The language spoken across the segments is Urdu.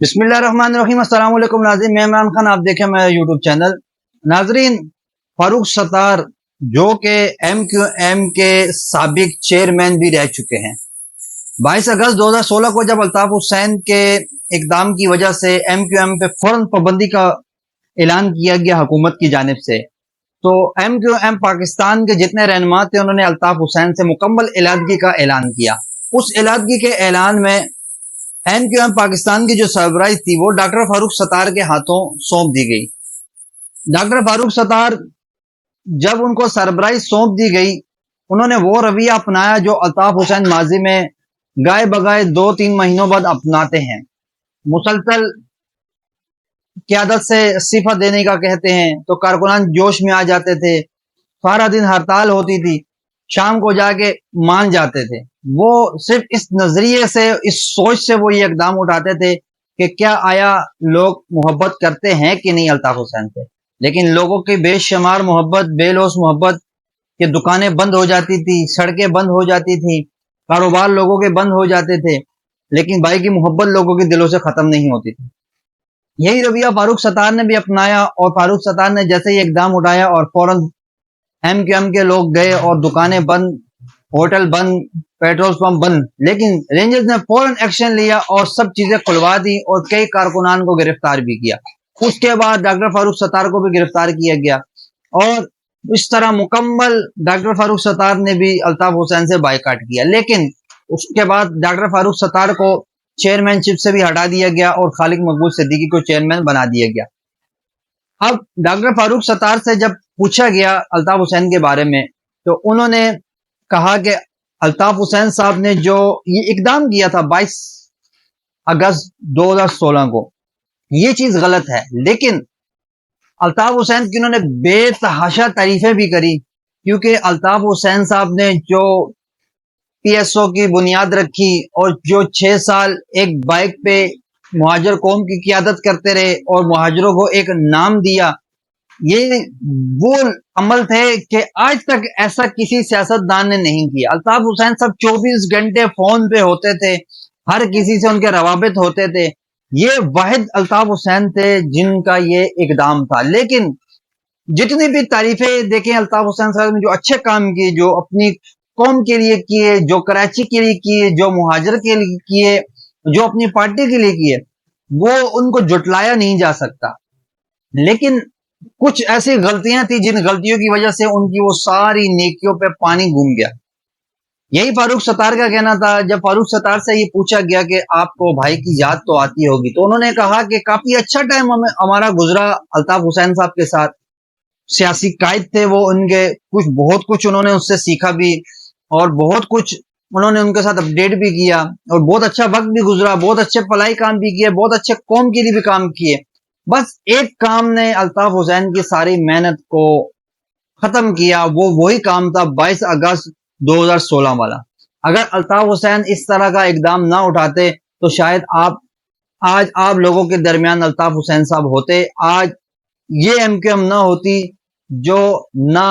بسم اللہ الرحمن الرحیم۔ السلام علیکم ناظرین، میں عمران خان، آپ دیکھیں میرا یوٹیوب چینل۔ ناظرین، فاروق ستار جو کہ ایم کیو ایم کے سابق چیئرمین بھی رہ چکے ہیں، 22 اگست 2016 کو جب الطاف حسین کے اقدام کی وجہ سے ایم کیو ایم پہ فوراً پابندی کا اعلان کیا گیا حکومت کی جانب سے، تو ایم کیو ایم پاکستان کے جتنے رہنما تھے انہوں نے الطاف حسین سے مکمل علیحدگی کا اعلان کیا۔ اس علیحدگی کے اعلان میں ایم کیو ایم پاکستان کی جو سربراہی تھی وہ ڈاکٹر فاروق ستار کے ہاتھوں سونپ دی گئی۔ ڈاکٹر فاروق ستار جب ان کو سربراہی سونپ دی گئی، انہوں نے وہ رویہ اپنایا جو الطاف حسین ماضی میں گائے بگائے 2-3 مہینوں بعد اپناتے ہیں۔ مسلسل قیادت سے استعفیٰ دینے کا کہتے ہیں تو کارکنان جوش میں آ جاتے تھے، سارا دن ہڑتال ہوتی تھی، شام کو جا کے مان جاتے تھے۔ وہ صرف اس نظریے سے، اس سوچ سے وہ یہ اقدام اٹھاتے تھے کہ کیا آیا لوگ محبت کرتے ہیں کہ نہیں الطاف حسین سے، لیکن لوگوں کی بے شمار محبت، بے لوث محبت کہ دکانیں بند ہو جاتی تھی، سڑکیں بند ہو جاتی تھی، کاروبار لوگوں کے بند ہو جاتے تھے، لیکن بھائی کی محبت لوگوں کے دلوں سے ختم نہیں ہوتی تھی۔ یہی رویہ فاروق ستار نے بھی اپنایا، اور فاروق ستار نے جیسے ہی اقدام اٹھایا اور فوراً ایم کیو ایم کے لوگ گئے اور دکانیں بند، ہوٹل بند، پیٹرول پمپ بند، لیکن رینجرز نے فوراً ایکشن لیا اور سب چیزیں کھلوا دی اور کئی کارکنان کو گرفتار بھی کیا۔ اس کے بعد ڈاکٹر فاروق ستار کو بھی گرفتار کیا گیا، اور اس طرح مکمل ڈاکٹر فاروق ستار نے بھی الطاف حسین سے بائیکاٹ کیا۔ لیکن اس کے بعد ڈاکٹر فاروق ستار کو چیئرمین شپ سے بھی ہٹا دیا گیا اور خالق مقبول صدیقی کو چیئرمین بنا دیا گیا۔ اب ڈاکٹر فاروق ستار سے جب پوچھا گیا الطاف حسین کے بارے میں تو انہوں نے کہا کہ الطاف حسین صاحب نے جو یہ اقدام کیا تھا 22 اگست 2016 کو، یہ چیز غلط ہے، لیکن الطاف حسین کی انہوں نے بے تحاشا تعریفیں بھی کری، کیونکہ الطاف حسین صاحب نے جو پی ایس او کی بنیاد رکھی اور جو 6 سال ایک بائک پہ مہاجر قوم کی قیادت کرتے رہے اور مہاجروں کو ایک نام دیا، یہ وہ عمل تھے کہ آج تک ایسا کسی سیاستدان نے نہیں کیا۔ الطاف حسین صاحب 24 گھنٹے فون پہ ہوتے تھے، ہر کسی سے ان کے روابط ہوتے تھے، یہ واحد الطاف حسین تھے جن کا یہ اقدام تھا۔ لیکن جتنی بھی تعریفیں دیکھیں الطاف حسین صاحب نے جو اچھے کام کیے، جو اپنی قوم کے لیے کیے، جو کراچی کے لیے کیے، جو مہاجر کے لیے کیے، جو اپنی پارٹی کے لیے کیے، وہ ان کو جھٹلایا نہیں جا سکتا۔ لیکن کچھ ایسی غلطیاں تھیں جن غلطیوں کی وجہ سے ان کی وہ ساری نیکیوں پہ پانی گھوم گیا۔ یہی فاروق ستار کا کہنا تھا۔ جب فاروق ستار سے یہ پوچھا گیا کہ آپ کو بھائی کی یاد تو آتی ہوگی، تو انہوں نے کہا کہ کافی اچھا ٹائم ہمارا گزرا الطاف حسین صاحب کے ساتھ، سیاسی قائد تھے وہ، ان کے بہت کچھ انہوں نے اس سے سیکھا بھی، اور بہت کچھ انہوں نے ان کے ساتھ اپڈیٹ بھی کیا، اور بہت اچھا وقت بھی گزرا، بہت اچھے فلاحی کام بھی کیے، بہت اچھے قوم کے لیے بھی کام کیے۔ بس ایک کام نے الطاف حسین کی ساری محنت کو ختم کیا، وہ وہی کام تھا 22 اگست 2016 والا۔ اگر الطاف حسین اس طرح کا اقدام نہ اٹھاتے تو شاید آج آپ لوگوں کے درمیان الطاف حسین صاحب ہوتے، آج یہ ایم کیو ایم نہ ہوتی جو نہ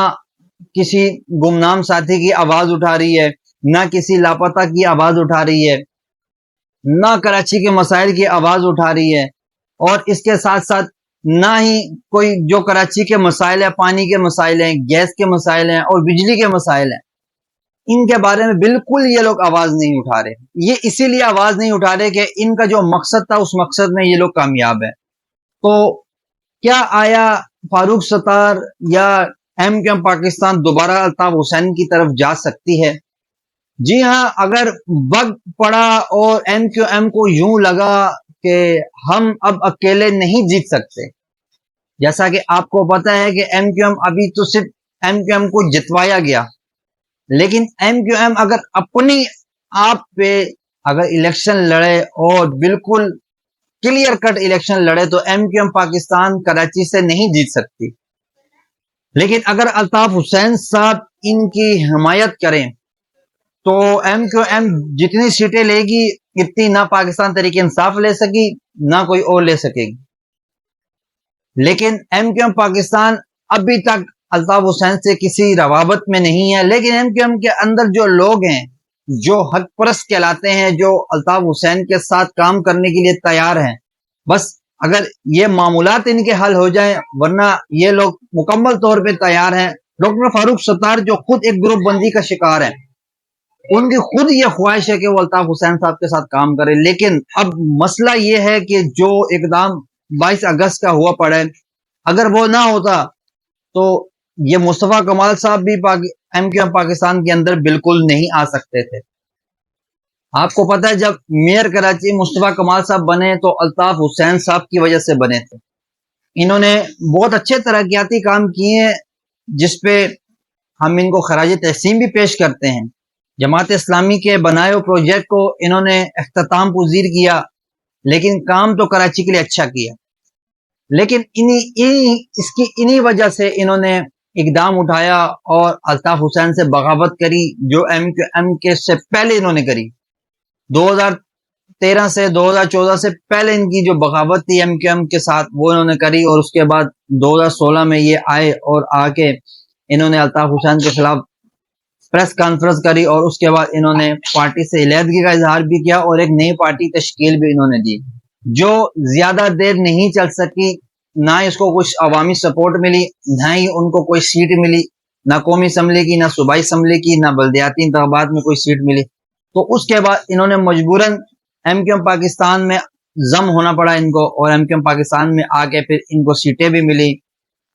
کسی گمنام ساتھی کی آواز اٹھا رہی ہے، نہ کسی لاپتہ کی آواز اٹھا رہی ہے، نہ کراچی کے مسائل کی آواز اٹھا رہی ہے، اور اس کے ساتھ ساتھ نہ ہی کوئی جو کراچی کے مسائل ہیں، پانی کے مسائل ہیں، گیس کے مسائل ہیں اور بجلی کے مسائل ہیں، ان کے بارے میں بالکل یہ لوگ آواز نہیں اٹھا رہے۔ یہ اسی لیے آواز نہیں اٹھا رہے کہ ان کا جو مقصد تھا اس مقصد میں یہ لوگ کامیاب ہیں۔ تو کیا آیا فاروق ستار یا ایم کیو ایم پاکستان دوبارہ الطاف حسین کی طرف جا سکتی ہے؟ جی ہاں، اگر وقت پڑا اور ایم کیو ایم کو یوں لگا کہ ہم اب اکیلے نہیں جیت سکتے، جیسا کہ آپ کو پتا ہے کہ ایم کیو ایم ابھی تو صرف ایم کیو ایم کو جتوایا گیا، لیکن ایم کیو ایم اگر اپنی آپ پہ اگر الیکشن لڑے اور بالکل کلیئر کٹ الیکشن لڑے تو M Q M Pakistan Karachi سے نہیں جیت سکتی۔ لیکن اگر الطاف حسین صاحب ان کی حمایت کریں تو ایم کیو ایم جتنی سیٹیں لے گی اتنی نہ پاکستان تحریک انصاف لے سکی، نہ کوئی اور لے سکے گی۔ لیکن ایم کیو ایم پاکستان ابھی تک الطاف حسین سے کسی روابط میں نہیں ہے، لیکن ایم کیو ایم کے اندر جو لوگ ہیں جو حق پرست کہلاتے ہیں، جو الطاف حسین کے ساتھ کام کرنے کے لیے تیار ہیں، بس اگر یہ معمولات ان کے حل ہو جائیں، ورنہ یہ لوگ مکمل طور پہ تیار ہیں۔ ڈاکٹر فاروق ستار جو خود ایک گروپ بندی کا شکار ہے، ان کی خود یہ خواہش ہے کہ وہ الطاف حسین صاحب کے ساتھ کام کرے، لیکن اب مسئلہ یہ ہے کہ جو اقدام 22 اگست کا ہوا پڑا ہے، اگر وہ نہ ہوتا تو یہ مصطفیٰ کمال صاحب بھی ایم کیو ایم پاکستان کے اندر بالکل نہیں آ سکتے تھے۔ آپ کو پتہ ہے جب میئر کراچی مصطفیٰ کمال صاحب بنے تو الطاف حسین صاحب کی وجہ سے بنے تھے۔ انہوں نے بہت اچھے ترقیاتی کام کیے ہیں، جس پہ ہم ان کو خراج تحسین بھی پیش کرتے ہیں۔ جماعت اسلامی کے بنائے ہوئے پروجیکٹ کو انہوں نے اختتام پذیر کیا، لیکن کام تو کراچی کے لیے اچھا کیا، لیکن انہی وجہ سے انہوں نے اقدام اٹھایا اور الطاف حسین سے بغاوت کری، جو ایم کیو ایم کے سے پہلے انہوں نے کری۔ 2013 سے 2014 سے پہلے ان کی جو بغاوت تھی ایم کیو ایم کے ساتھ، وہ انہوں نے کری، اور اس کے بعد 2016 میں یہ آئے اور آ کے انہوں نے الطاف حسین کے خلاف پریس کانفرنس کری، اور اس کے بعد انہوں نے پارٹی سے علیحدگی کا اظہار بھی کیا اور ایک نئی پارٹی تشکیل بھی انہوں نے دی، جو زیادہ دیر نہیں چل سکی۔ نہ اس کو کچھ عوامی سپورٹ ملی، نہ ہی ان کو کوئی سیٹ ملی، نہ قومی اسمبلی کی، نہ صوبائی اسمبلی کی، نہ بلدیاتی انتخابات میں کوئی سیٹ ملی۔ تو اس کے بعد انہوں نے مجبوراً ایم کیو ایم پاکستان میں ضم ہونا پڑا ان کو، اور ایم کیو ایم پاکستان میں آ کے پھر ان کو سیٹیں بھی ملی۔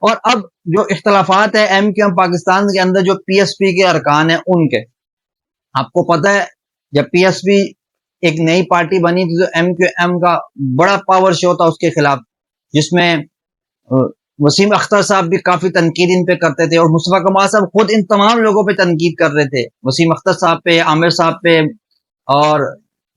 اور اب جو اختلافات ہیں ایم کیو ایم پاکستان کے اندر، جو پی ایس پی کے ارکان ہیں ان کے، آپ کو پتہ ہے جب پی ایس پی ایک نئی پارٹی بنی تھی تو ایم کیو ایم کا بڑا پاور شو تھا اس کے خلاف، جس میں وسیم اختر صاحب بھی کافی تنقید ان پہ کرتے تھے، اور مصطفیٰ کمال صاحب خود ان تمام لوگوں پہ تنقید کر رہے تھے، وسیم اختر صاحب پہ، عامر صاحب پہ، اور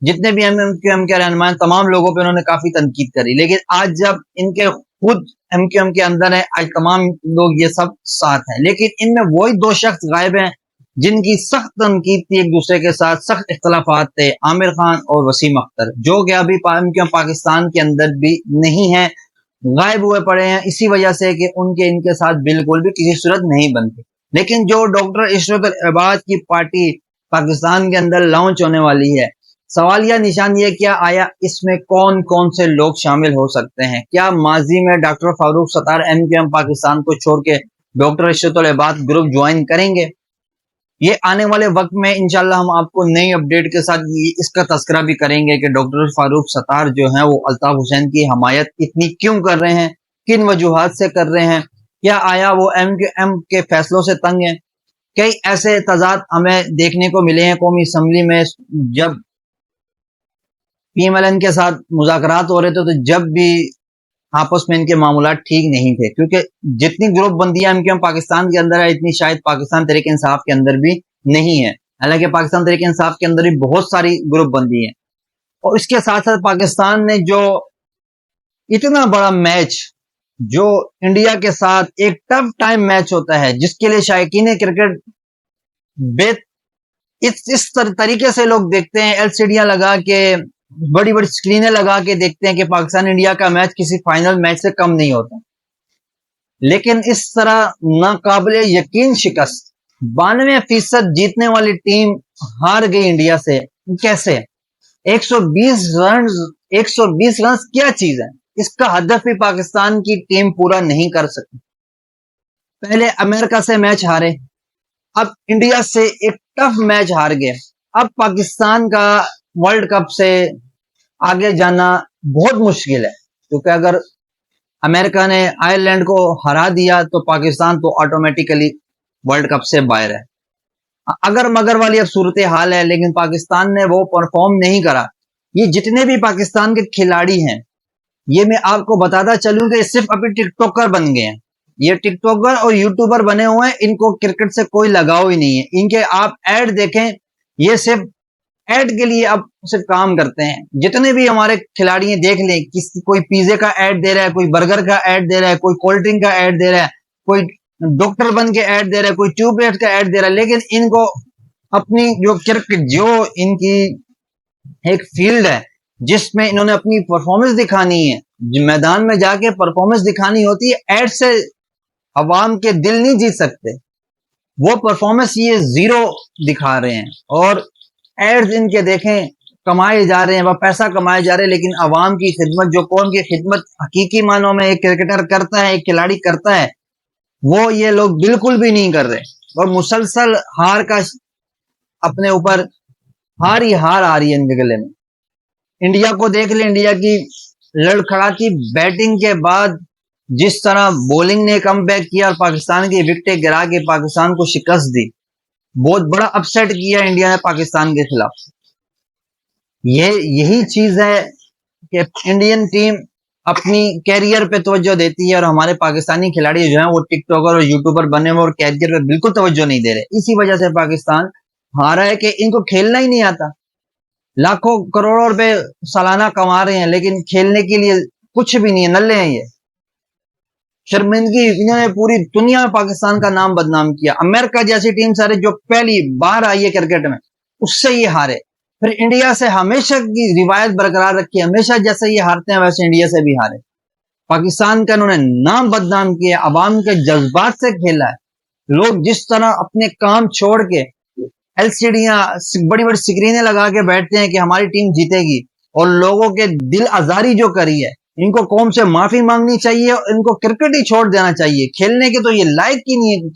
جتنے بھی ایم کیو ایم کے رہنما ہیں تمام لوگوں پہ انہوں نے کافی تنقید کری۔ لیکن آج جب ان کے خود ایم کیو ایم کے اندر ہے، آج تمام لوگ یہ سب ساتھ ہیں، لیکن ان میں وہی دو شخص غائب ہیں جن کی سخت تنقید تھی، ایک دوسرے کے ساتھ سخت اختلافات تھے، عامر خان اور وسیم اختر، جو کہ ابھی ایم کیو ایم پاکستان کے اندر بھی نہیں ہیں، غائب ہوئے پڑے ہیں، اسی وجہ سے کہ ان کے ساتھ بالکل بھی کسی صورت نہیں بنتی۔ لیکن جو ڈاکٹر عشرت العباد کی پارٹی پاکستان کے اندر لانچ ہونے والی ہے، سوال یا نشان یہ کیا آیا اس میں کون کون سے لوگ شامل ہو سکتے ہیں؟ کیا ماضی میں doctor Farooq Sattar M Q M Pakistan کو چھوڑ کے ڈاکٹر عشرت العباد گروپ جوائن کریں گے؟ یہ آنے والے وقت میں انشاءاللہ ہم آپ کو نئی اپڈیٹ کے ساتھ اس کا تذکرہ بھی کریں گے کہ ڈاکٹر فاروق ستار جو ہیں وہ الطاف حسین کی حمایت اتنی کیوں کر رہے ہیں، کن وجوہات سے کر رہے ہیں، کیا آیا وہ ایم کیو ایم کے فیصلوں سے تنگ ہیں؟ کئی ایسے تضاد ہمیں دیکھنے کو ملے ہیں قومی اسمبلی میں، جب پی ایم ایل این کے ساتھ مذاکرات ہو رہے تھے تو جب بھی آپس میں ان کے معاملات ٹھیک نہیں تھے، کیونکہ جتنی گروپ بندیاں ایم کیو ایم پاکستان کے اندر ہے اتنی شاید پاکستان تحریک انصاف کے اندر بھی نہیں ہے، حالانکہ پاکستان تحریک انصاف کے اندر بھی بہت ساری گروپ بندی ہیں۔ اور اس کے ساتھ ساتھ پاکستان نے جو اتنا بڑا میچ جو انڈیا کے ساتھ ایک ٹف ٹائم میچ ہوتا ہے، جس کے لیے شائقین کرکٹ اس طریقے سے لوگ دیکھتے ہیں، ایل سی ڈیاں لگا کے، بڑی بڑی سکرینیں لگا کے دیکھتے ہیں کہ پاکستان انڈیا کا میچ کسی فائنل میچ سے کم نہیں ہوتا، لیکن اس طرح ناقابل یقین شکست 92% جیتنے والی ٹیم ہار گئی انڈیا سے، کیسے؟ 120 رنز کیا چیز ہے؟ اس کا ہدف بھی پاکستان کی ٹیم پورا نہیں کر سکی۔ پہلے امریکہ سے میچ ہارے، اب انڈیا سے ایک ٹف میچ ہار گئے، اب پاکستان کا ورلڈ کپ سے آگے جانا بہت مشکل ہے، کیونکہ اگر امریکہ نے آئرلینڈ کو ہرا دیا تو پاکستان تو آٹومیٹیکلی ورلڈ کپ سے باہر ہے۔ اگر مگر والی اب صورتحال ہے، لیکن پاکستان نے وہ پرفارم نہیں کرا۔ یہ جتنے بھی پاکستان کے کھلاڑی ہیں، یہ میں آپ کو بتاتا چلوں کہ صرف ابھی ٹک ٹاکر بن گئے ہیں، یہ ٹک ٹاکر اور یوٹیوبر بنے ہوئے ہیں، ان کو کرکٹ سے کوئی لگاؤ ہی نہیں ہے۔ ان کے آپ ایڈ دیکھیں، یہ صرف ایڈ کے لیے اب صرف کام کرتے ہیں۔ جتنے بھی ہمارے کھلاڑی ہیں دیکھ لیں، کوئی پیزے کا ایڈ دے رہا ہے، کوئی برگر کا ایڈ دے رہا ہے، کوئی کولڈ ڈرنک کا ایڈ دے رہا ہے، کوئی ڈاکٹر بن کے ایڈ دے رہا ہے، کوئی ٹیوب لائٹ کا ایڈ دے رہا ہے، لیکن ان کو اپنی جو کرکٹ، جو ان کی ایک فیلڈ ہے جس میں انہوں نے اپنی پرفارمنس دکھانی ہے، میدان میں جا کے پرفارمنس دکھانی ہوتی ہے، ایڈ سے عوام کے دل نہیں جیت سکتے۔ وہ پرفارمنس یہ زیرو دکھا رہے ہیں، اور ایڈز ان کے دیکھیں کمائے جا رہے ہیں، وہ پیسہ کمائے جا رہے ہیں، لیکن عوام کی خدمت، جو قوم کی خدمت حقیقی معنوں میں ایک کرکٹر کرتا ہے، ایک کھلاڑی کرتا ہے، وہ یہ لوگ بالکل بھی نہیں کر رہے، اور مسلسل ہار کا اپنے اوپر ہار ہی ہار آ رہی ہے ان کے گلے میں۔ انڈیا کو دیکھ لیں، انڈیا کی لڑکھڑاتی بیٹنگ کے بعد جس طرح بولنگ نے کم بیک کیا اور پاکستان کی وکٹیں گرا کے پاکستان کو شکست دی، بہت بڑا اپسیٹ کیا انڈیا نے پاکستان کے خلاف۔ یہی چیز ہے کہ انڈین ٹیم اپنی کیریئر پہ توجہ دیتی ہے، اور ہمارے پاکستانی کھلاڑی جو ہیں وہ ٹک ٹاکر اور یوٹیوبر بنے ہوئے اور کیریئر پہ بالکل توجہ نہیں دے رہے۔ اسی وجہ سے پاکستان ہارا ہے کہ ان کو کھیلنا ہی نہیں آتا۔ لاکھوں کروڑوں روپے سالانہ کما رہے ہیں، لیکن کھیلنے کے لیے کچھ بھی نہیں ہے، نلے ہیں یہ۔ شرمندگی، انہوں نے پوری دنیا میں پاکستان کا نام بدنام کیا۔ امریکہ جیسی ٹیم سارے جو پہلی بار آئی ہے کرکٹ میں، اس سے یہ ہارے۔ پھر انڈیا سے ہمیشہ کی روایت برقرار رکھی، ہمیشہ جیسے یہ ہارتے ہیں ویسے انڈیا سے بھی ہارے۔ پاکستان کا انہوں نے نام بدنام کیا، عوام کے جذبات سے کھیلا ہے۔ لوگ جس طرح اپنے کام چھوڑ کے ایل سی ڈیاں، بڑی بڑی سکرینیں لگا کے بیٹھتے ہیں کہ ہماری ٹیم جیتے گی، اور لوگوں کے دل آزاری جو کری ہے، ان کو قوم سے معافی مانگنی چاہیے، اور ان کو کرکٹ ہی چھوڑ دینا چاہیے، کھیلنے کے تو یہ لائق ہی نہیں ہے۔